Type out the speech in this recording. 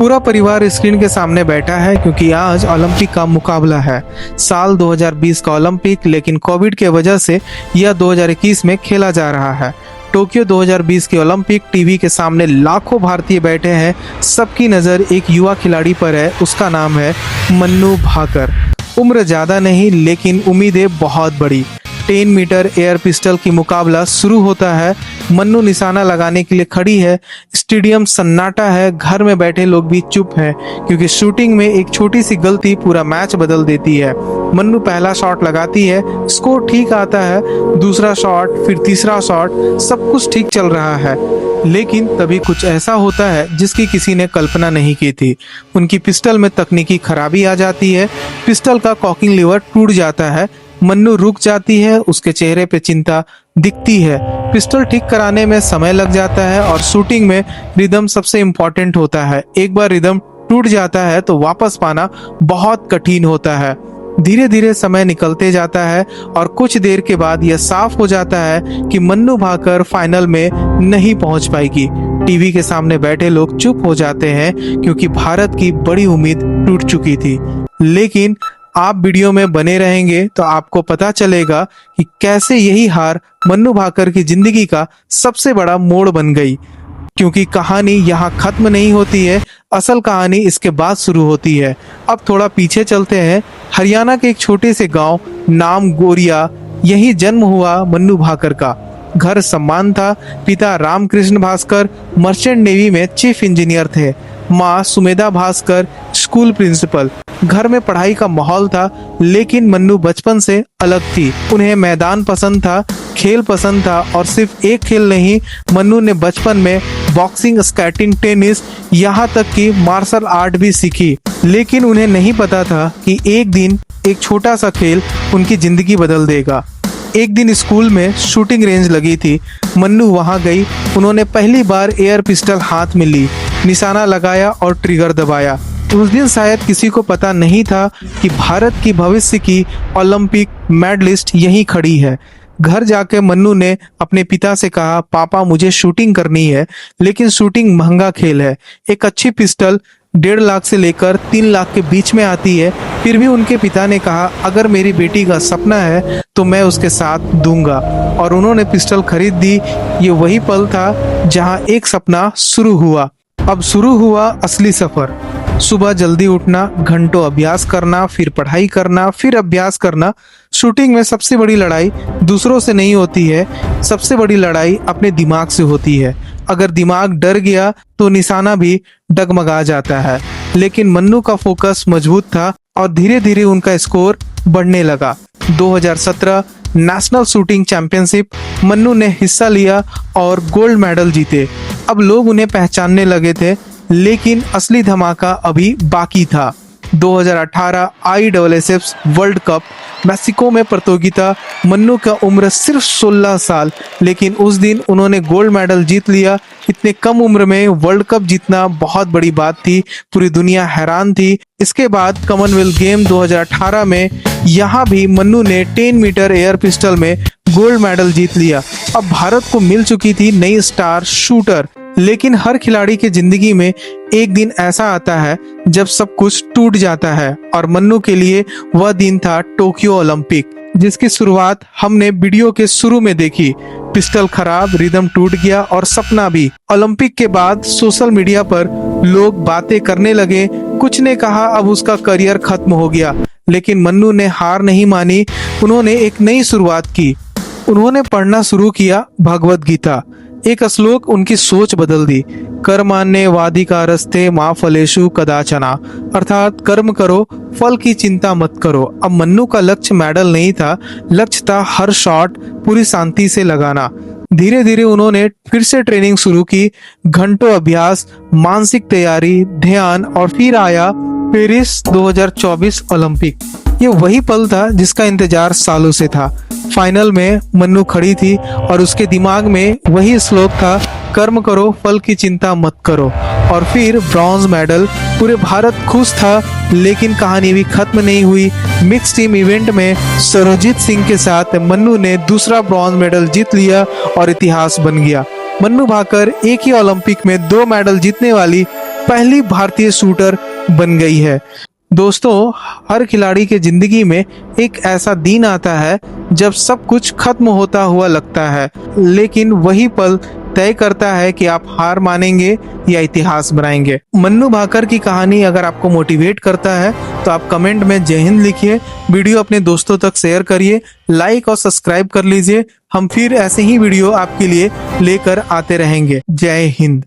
पूरा परिवार स्क्रीन के सामने बैठा है क्योंकि आज ओलंपिक का मुकाबला है। साल 2020 का ओलंपिक, लेकिन कोविड के वजह से यह 2021 में खेला जा रहा है। टोक्यो 2020 के ओलंपिक टीवी के सामने लाखों भारतीय बैठे हैं। सबकी नज़र एक युवा खिलाड़ी पर है, उसका नाम है मन्नू भाकर। उम्र ज़्यादा नहीं, लेकिन उम्मीदें बहुत बड़ी। 10 मीटर एयर पिस्टल की मुकाबला शुरू होता है। मन्नू निशाना लगाने के लिए खड़ी है। स्टेडियम सन्नाटा है, घर में बैठे लोग भी चुप हैं क्योंकि शूटिंग में एक छोटी सी गलती पूरा मैच बदल देती है। मन्नू पहला शॉट लगाती है, स्कोर ठीक आता है, दूसरा शॉट, फिर तीसरा शॉट, सब कुछ ठीक चल रहा है। लेकिन तभी कुछ ऐसा होता है जिसकी किसी ने कल्पना नहीं की थी। उनकी पिस्टल में तकनीकी खराबी आ जाती है। पिस्टल का कॉकिंग लीवर टूट जाता है। मन्नू रुक जाती है, उसके चेहरे पे चिंता दिखती है। पिस्टल ठीक कराने में समय लग जाता है और शूटिंग में रिदम सबसे इम्पोर्टेंट होता है। एक बार रिदम टूट जाता है तो वापस पाना बहुत कठिन होता है। धीरे धीरे समय निकलते जाता है और कुछ देर के बाद यह साफ हो जाता है कि मन्नू भाकर फाइनल में नहीं पहुंच पाएगी। टीवी के सामने बैठे लोग चुप हो जाते हैं क्योंकि भारत की बड़ी उम्मीद टूट चुकी थी। लेकिन आप वीडियो में बने रहेंगे तो आपको पता चलेगा कि कैसे यही हार मन्नू भाकर की जिंदगी का सबसे बड़ा मोड़ बन गई। क्योंकि कहानी यहाँ खत्म नहीं होती है, असल कहानी इसके बाद शुरू होती है। अब थोड़ा पीछे चलते हैं। हरियाणा के एक छोटे से गांव नाम गोरिया, यही जन्म हुआ मन्नू भाकर का। घर सम्मान था। पिता रामकृष्ण भास्कर मर्चेंट नेवी में चीफ इंजीनियर थे। माँ सुमेधा भास्कर स्कूल प्रिंसिपल। घर में पढ़ाई का माहौल था, लेकिन मन्नू बचपन से अलग थी। उन्हें मैदान पसंद था, खेल पसंद था और सिर्फ एक खेल नहीं, मन्नू ने बचपन में बॉक्सिंग, स्केटिंग, टेनिस, यहाँ तक कि मार्शल आर्ट भी सीखी। लेकिन उन्हें नहीं पता था कि एक दिन एक छोटा सा खेल उनकी जिंदगी बदल देगा। एक दिन स्कूल में शूटिंग रेंज लगी थी। मन्नू वहां गई। उन्होंने पहली बार एयर पिस्टल हाथ में ली, निशाना लगाया और ट्रिगर दबाया। उस दिन शायद किसी को पता नहीं था कि भारत की भविष्य की ओलंपिक मेडलिस्ट यहीं खड़ी है। घर जाके मन्नू ने अपने पिता से कहा, पापा मुझे शूटिंग करनी है, लेकिन शूटिंग महंगा खेल है। एक अच्छी पिस्टल 1.5 लाख से लेकर 3 लाख के बीच में आती है। फिर भी उनके पिता ने कहा, अगर मेरी बेटी का सपना है तो मैं उसके साथ दूंगा। और उन्होंने पिस्टल खरीद दी। ये वही पल था जहां एक सपना शुरू हुआ। अब शुरू हुआ असली सफर। सुबह जल्दी उठना, घंटों अभ्यास करना, फिर पढ़ाई करना, फिर अभ्यास करना। शूटिंग में सबसे बड़ी लड़ाई दूसरों से नहीं होती है, सबसे बड़ी लड़ाई अपने दिमाग से होती है। अगर दिमाग डर गया तो निशाना भी डगमगा जाता है। लेकिन मन्नू का फोकस मजबूत था और धीरे धीरे उनका स्कोर बढ़ने लगा। 2017 नेशनल शूटिंग चैंपियनशिप मन्नू ने हिस्सा लिया और गोल्ड मेडल जीते। अब लोग उन्हें पहचानने लगे थे, लेकिन असली धमाका अभी बाकी था। 2018 ISSF वर्ल्ड कप मैक्सिको में प्रतियोगिता। मन्नू का उम्र सिर्फ 16 साल, लेकिन उस दिन उन्होंने गोल्ड मेडल जीत लिया। इतने कम उम्र में वर्ल्ड कप जीतना बहुत बड़ी बात थी, पूरी दुनिया हैरान थी। इसके बाद कॉमनवेल्थ गेम 2018 में यहाँ भी मन्नू ने 10 मीटर एयर पिस्टल में गोल्ड मेडल जीत लिया। अब भारत को मिल चुकी थी नई स्टार शूटर। लेकिन हर खिलाड़ी की जिंदगी में एक दिन ऐसा आता है जब सब कुछ टूट जाता है, और मन्नू के लिए वह दिन था टोक्यो ओलंपिक, जिसकी शुरुआत हमने वीडियो के शुरू में देखी। पिस्टल खराब, रिदम टूट गया और सपना भी। ओलंपिक के बाद सोशल मीडिया पर लोग बातें करने लगे। कुछ ने कहा अब उसका करियर खत्म हो गया, लेकिन मन्नू ने हार नहीं मानी। उन्होंने एक नई शुरुआत की। उन्होंने पढ़ना शुरू किया भगवत गीता। एक श्लोक उनकी सोच बदल दी। कर्माण्येवाधिकारस्ते मा फलेषु कदाचन, अर्थात कर्म करो, फल की चिंता मत करो। अब मन्नू का लक्ष्य मेडल नहीं था, लक्ष्य था हर शॉट पूरी शांति से लगाना। धीरे धीरे उन्होंने फिर से ट्रेनिंग शुरू की, घंटों अभ्यास, मानसिक तैयारी, ध्यान, और फिर आया पेरिस 2024 ओलंपिक। ये वही पल था जिसका इंतजार सालों से था। फाइनल में मन्नू खड़ी थी और उसके दिमाग में वही श्लोक था, कर्म करो, फल की चिंता मत करो। और फिर ब्रॉन्ज मेडल। पूरे भारत खुश था, लेकिन कहानी भी खत्म नहीं हुई। मिक्स टीम इवेंट में सरबजीत सिंह के साथ मन्नू ने दूसरा ब्रॉन्ज मेडल जीत लिया और इतिहास बन गया। मन्नू भाकर एक ही ओलंपिक में 2 मेडल जीतने वाली पहली भारतीय शूटर बन गई है। दोस्तों, हर खिलाड़ी के जिंदगी में एक ऐसा दिन आता है जब सब कुछ खत्म होता हुआ लगता है, लेकिन वही पल तय करता है कि आप हार मानेंगे या इतिहास बनाएंगे। मन्नू भाकर की कहानी अगर आपको मोटिवेट करता है तो आप कमेंट में जय हिंद लिखिए, वीडियो अपने दोस्तों तक शेयर करिए, लाइक और सब्सक्राइब कर लीजिए। हम फिर ऐसे ही वीडियो आपके लिए लेकर आते रहेंगे। जय हिंद।